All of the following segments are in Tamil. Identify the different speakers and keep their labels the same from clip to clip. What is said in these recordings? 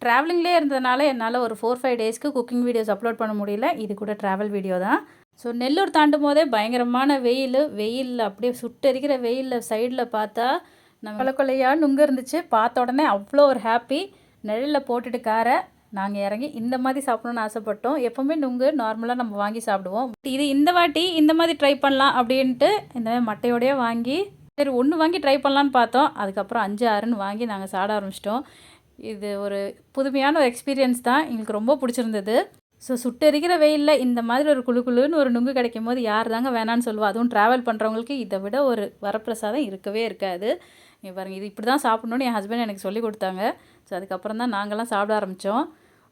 Speaker 1: ட்ராவலிங்லேயே இருந்ததுனால என்னால் ஒரு 4-5 டேஸ்க்கு குக்கிங் வீடியோஸ் அப்லோட் பண்ண முடியல. இது கூட ட்ராவல் வீடியோ தான். ஸோ நெல்லூர் தாண்டும் போதே பயங்கரமான வெயிலில் அப்படியே சுட்டெரிக்கிற வெயிலில் சைடில் பார்த்தா நம்ம கொலை கொலையாக நுங்கு இருந்துச்சு. பார்த்த உடனே அவ்வளோ ஒரு ஹாப்பி. நிழலில் போட்டுட்டு காரை நாங்கள் இறங்கி இந்த மாதிரி சாப்பிடணுன்னு ஆசைப்பட்டோம். எப்போவுமே நுங்கு நார்மலாக நம்ம வாங்கி சாப்பிடுவோம். இது இந்த வாட்டி இந்த மாதிரி ட்ரை பண்ணலாம் அப்படின்ட்டு இந்த மாதிரி மட்டையோடையே வாங்கி சரி ஒன்று வாங்கி ட்ரை பண்ணலான்னு பார்த்தோம். அதுக்கப்புறம் 5, 6ன்னு வாங்கி நாங்கள் சாப்பிட ஆரம்பிச்சிட்டோம். இது ஒரு புதுமையான ஒரு எக்ஸ்பீரியன்ஸ் தான். எங்களுக்கு ரொம்ப பிடிச்சிருந்தது. ஸோ சுட்டெரிக்கிற வெயிலில் இந்த மாதிரி ஒரு குழுன்னு ஒரு நுங்கு கிடைக்கும் போது யார் தாங்க வேணான்னு சொல்லுவோம். அதுவும் ட்ராவல் பண்ணுறவங்களுக்கு இதை விட ஒரு வரப்பிரசாதம் இருக்கவே இருக்காது. இங்கே பாருங்கள், இது இப்படி தான் சாப்பிட்ணுன்னு என் ஹஸ்பண்ட் எனக்கு சொல்லி கொடுத்தாங்க. ஸோ அதுக்கப்புறம் தான் நாங்கள்லாம் சாப்பிட ஆரம்பித்தோம்.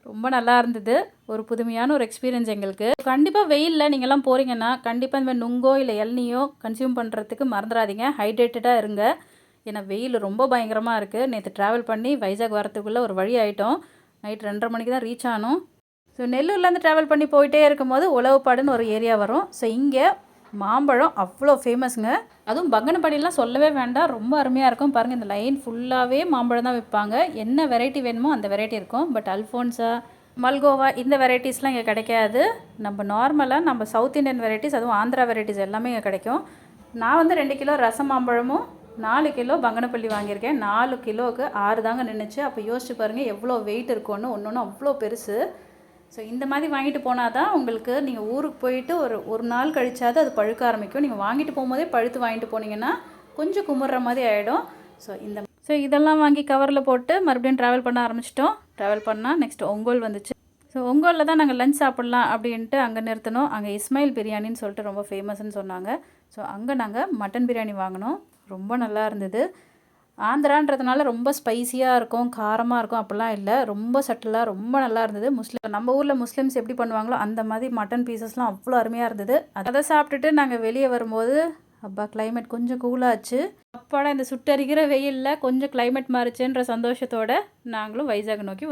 Speaker 1: ரொம்ப நல்லா இருந்தது. ஒரு புதுமையான ஒரு எக்ஸ்பீரியன்ஸ் எங்களுக்கு. கண்டிப்பாக வெயிலில் நீங்கள்லாம் போகிறீங்கன்னா கண்டிப்பாக இந்த மாதிரி நுங்கோ இல்லை இளநியோ கன்சியூம் பண்ணுறதுக்கு மறந்துடாதீங்க. ஹைட்ரேட்டடாக இருங்க. ஏன்னா வெயில் ரொம்ப பயங்கரமாக இருக்குது. நேற்று ட்ராவல் பண்ணி வைசாக் வரத்துக்குள்ளே ஒரு வழி ஆகிட்டோம். நைட் 2:30 மணிக்கு தான் ரீச் ஆனோம். ஸோ நெல்லூர்லேருந்து ட்ராவல் பண்ணி போயிட்டே இருக்கும்போது உழவுப்பாடுன்னு ஒரு ஏரியா வரும். ஸோ இங்கே மாம்பழம் அவ்வளோ ஃபேமஸுங்க. அதுவும் பங்கனப்பள்ளிலாம் சொல்லவே வேண்டாம், ரொம்ப அருமையாக இருக்கும். பாருங்கள், இந்த லைன் ஃபுல்லாகவே மாம்பழம் தான் விற்பாங்க. என்ன வெரைட்டி வேணுமோ அந்த வெரைட்டி இருக்கும். பட் அல்ஃபோன்ஸா, மல்கோவா இந்த வெரைட்டிஸ்லாம் இங்கே கிடைக்காது. நம்ம நார்மலாக நம்ம சவுத் இண்டியன் வெரைட்டிஸ், அதுவும் ஆந்திரா வெரைட்டிஸ் எல்லாமே இங்கே கிடைக்கும். நான் வந்து 2 கிலோ ரசம் மாம்பழமும் 4 கிலோ பங்கனப்பள்ளி வாங்கியிருக்கேன். 4 கிலோவுக்கு 6 தாங்க நின்றுச்சு. அப்போ யோசிச்சு பாருங்கள் எவ்வளோ வெயிட் இருக்கும்னு. ஒன்று அவ்வளோ பெருசு. ஸோ இந்த மாதிரி வாங்கிட்டு போனால் தான் உங்களுக்கு நீங்கள் ஊருக்கு போயிட்டு ஒரு நாள் கழிச்சாது அது பழுக்க ஆரம்பிக்கும். நீங்கள் வாங்கிட்டு போகும்போதே பழுத்து வாங்கிட்டு போனீங்கன்னா கொஞ்சம் குமுறுற மாதிரி ஆகிடும். ஸோ இதெல்லாம் வாங்கி கவரில் போட்டு மறுபடியும் ட்ராவல் பண்ண ஆரம்பிச்சிட்டோம். ட்ராவல் பண்ணால் நெக்ஸ்ட் ஒங்கோல் வந்துச்சு. ஸோ ஒங்கோலில் தான் நாங்கள் லஞ்ச் சாப்பிட்லாம் அப்படின்ட்டு அங்கே நிறுத்தினோம். அங்கே இஸ்மாயில் பிரியாணின்னு சொல்லிட்டு ரொம்ப ஃபேமஸ்ன்னு சொன்னாங்க. ஸோ அங்கே நாங்கள் மட்டன் பிரியாணி வாங்கினோம். ரொம்ப நல்லா இருந்தது. ஆந்திரான்றதுனால ரொம்ப ஸ்பைஸியாக இருக்கும், காரமாக இருக்கும், அப்படிலாம் இல்லை. ரொம்ப சட்டிலாக ரொம்ப நல்லா இருந்தது. நம்ம ஊரில் முஸ்லீம்ஸ் எப்படி பண்ணுவாங்களோ அந்த மாதிரி மட்டன் பீசஸ்லாம் அவ்வளோ அருமையாக இருந்தது. அதை சாப்பிட்டுட்டு நாங்கள் வெளியே வரும்போது அப்பா கிளைமேட் கொஞ்சம் கூலாச்சு. அப்பாடா இந்த சுட்டரிக்கிற வெயிலில் கொஞ்சம் கிளைமேட் மாறிச்சுன்ற சந்தோஷத்தோடு நாங்களும் வைசாக் நோக்கி